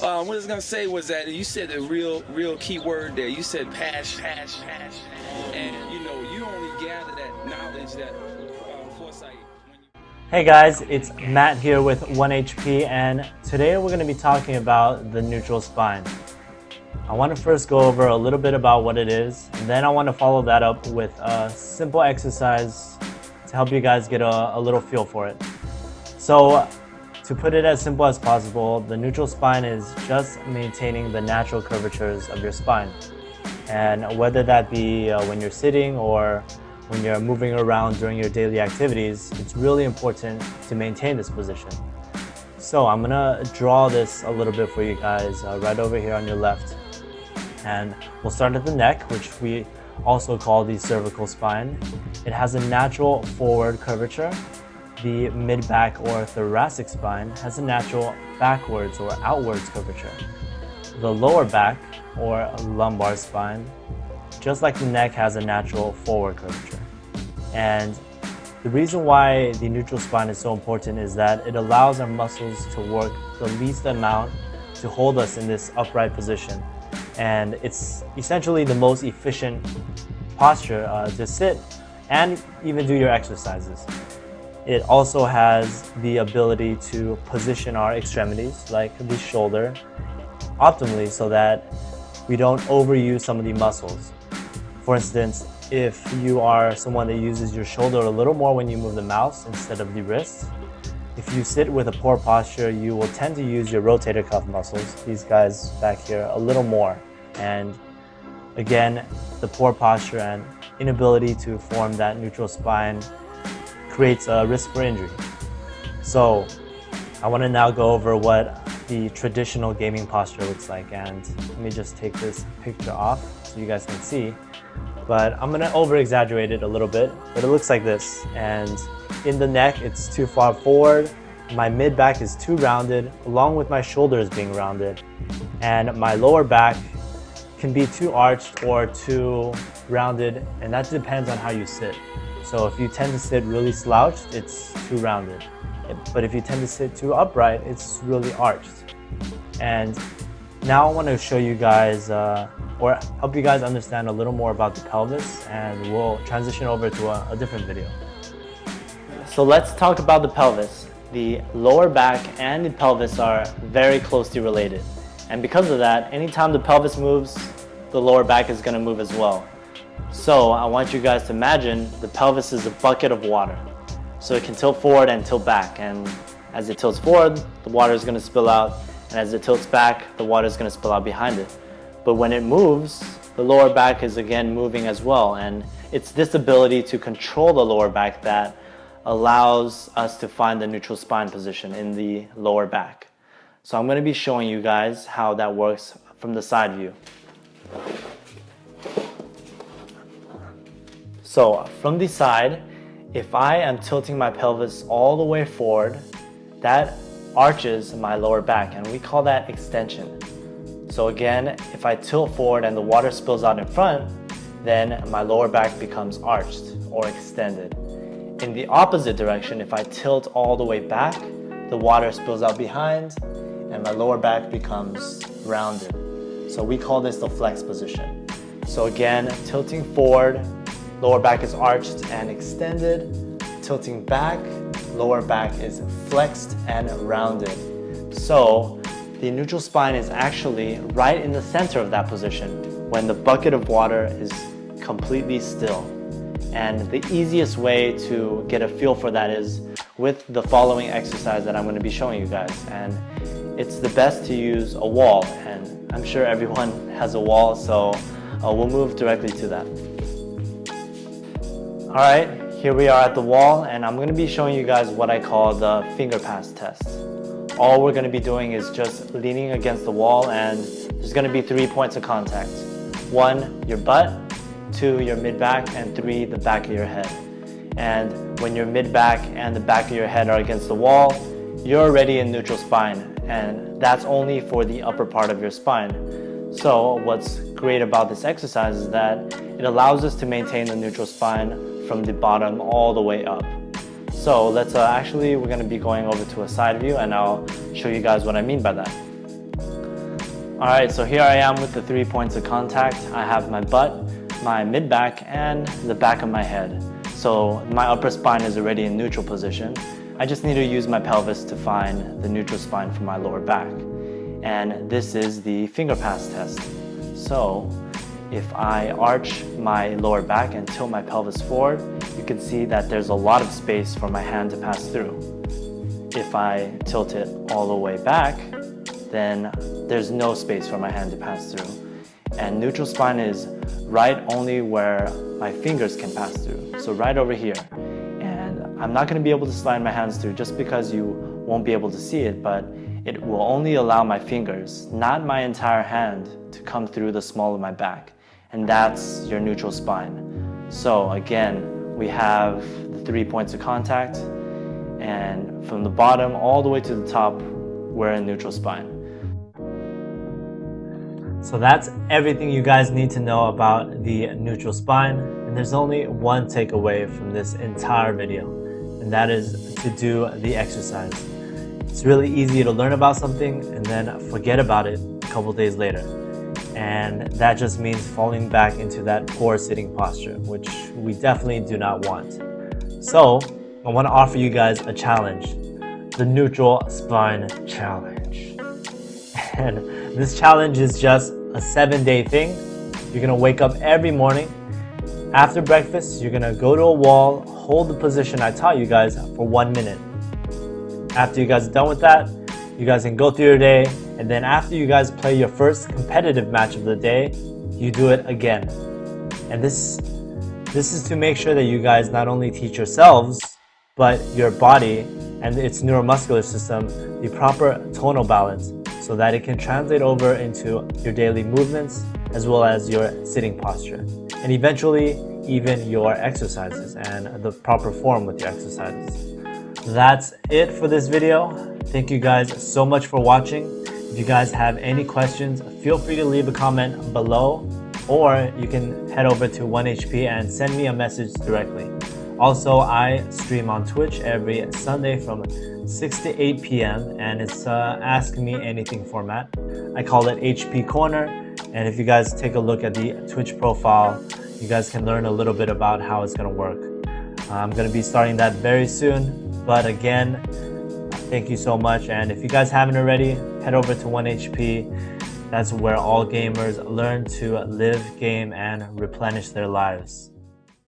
What I was gonna say was that you said a real key word there. You said passion, and you only gather that knowledge, that foresight. Hey guys, it's Matt here with 1HP, and today we're going to be talking about the neutral spine. I want to first go over a little bit about what it is, and then I want to follow that up with a simple exercise to help you guys get a little feel for it. So, to put it as simple as possible, the neutral spine is just maintaining the natural curvatures of your spine. And whether that be when you're sitting or when you're moving around during your daily activities, it's really important to maintain this position. So I'm gonna draw this a little bit for you guys right over here on your left. And we'll start at the neck, which we also call the cervical spine. It has a natural forward curvature. The mid-back or thoracic spine has a natural backwards or outwards curvature. The lower back or lumbar spine, just like the neck, has a natural forward curvature. And the reason why the neutral spine is so important is that it allows our muscles to work the least amount to hold us in this upright position. And it's essentially the most efficient posture to sit and even do your exercises. It also has the ability to position our extremities, like the shoulder, optimally so that we don't overuse some of the muscles. For instance, if you are someone that uses your shoulder a little more when you move the mouse instead of the wrist, if you sit with a poor posture, you will tend to use your rotator cuff muscles, these guys back here, a little more. And again, the poor posture and inability to form that neutral spine creates a risk for injury. So I want to now go over what the traditional gaming posture looks like, and let me just take this picture off so you guys can see. But I'm gonna over exaggerate it a little bit, but it looks like this. And in the neck, it's too far forward. My mid back is too rounded, along with my shoulders being rounded. And my lower back can be too arched or too rounded, and that depends on how you sit. So if you tend to sit really slouched, it's too rounded. But if you tend to sit too upright, it's really arched. And now I want to show you guys, or help you guys understand a little more about the pelvis, and we'll transition over to a different video. So let's talk about the pelvis. The lower back and the pelvis are very closely related. And because of that, anytime the pelvis moves, the lower back is going to move as well. So I want you guys to imagine the pelvis is a bucket of water. So it can tilt forward and tilt back. And as it tilts forward, the water is going to spill out. And as it tilts back, the water is going to spill out behind it. But when it moves, the lower back is again moving as well. And it's this ability to control the lower back that allows us to find the neutral spine position in the lower back. So I'm going to be showing you guys how that works from the side view. So from the side, if I am tilting my pelvis all the way forward, that arches my lower back, and we call that extension. So again, if I tilt forward and the water spills out in front, then my lower back becomes arched or extended. In the opposite direction, if I tilt all the way back, the water spills out behind and my lower back becomes rounded. So we call this the flex position. So again, tilting forward, lower back is arched and extended. Tilting back, lower back is flexed and rounded. So the neutral spine is actually right in the center of that position when the bucket of water is completely still. And the easiest way to get a feel for that is with the following exercise that I'm going to be showing you guys. And it's the best to use a wall, and I'm sure everyone has a wall, so we'll move directly to that. All right, here we are at the wall, and I'm going to be showing you guys what I call the finger pass test. All we're going to be doing is just leaning against the wall, and there's going to be 3 points of contact. 1, your butt, 2, your mid-back, and 3, the back of your head. And when your mid-back and the back of your head are against the wall, you're already in neutral spine, and that's only for the upper part of your spine. So what's great about this exercise is that it allows us to maintain the neutral spine from the bottom all the way up. So let's we're going to be going over to a side view, and I'll show you guys what I mean by that. Alright, so here I am with the 3 points of contact. I have my butt, my mid-back, and the back of my head. So my upper spine is already in neutral position. I just need to use my pelvis to find the neutral spine for my lower back. And this is the finger pass test. So if I arch my lower back and tilt my pelvis forward, you can see that there's a lot of space for my hand to pass through. If I tilt it all the way back, then there's no space for my hand to pass through. And neutral spine is right only where my fingers can pass through, so right over here. And I'm not going to be able to slide my hands through just because you won't be able to see it, but it will only allow my fingers, not my entire hand, to come through the small of my back. And that's your neutral spine. So again, we have the 3 points of contact, and from the bottom all the way to the top, we're in neutral spine. So that's everything you guys need to know about the neutral spine, and there's only one takeaway from this entire video, and that is to do the exercise. It's really easy to learn about something and then forget about it a couple days later, and that just means falling back into that poor sitting posture, which we definitely do not want. So I want to offer you guys a challenge, the neutral spine challenge. And this challenge is just a 7-day thing. You're gonna wake up every morning. After breakfast, you're gonna go to a wall, hold the position I taught you guys for 1 minute. After you guys are done with that, you guys can go through your day, and then after you guys play your first competitive match of the day, you do it again. And this is to make sure that you guys not only teach yourselves, but your body and its neuromuscular system the proper tonal balance, so that it can translate over into your daily movements as well as your sitting posture, and eventually even your exercises and the proper form with your exercises. That's it for this video. Thank you guys so much for watching. If you guys have any questions, feel free to leave a comment below, or you can head over to 1HP and send me a message directly. Also, I stream on Twitch every Sunday from 6 to 8 p.m. and it's Ask Me Anything format. I call it HP Corner, and if you guys take a look at the Twitch profile, you guys can learn a little bit about how it's going to work. I'm going to be starting that very soon, but again, thank you so much, and if you guys haven't already, head over to 1HP. That's where all gamers learn to live, game, and replenish their lives.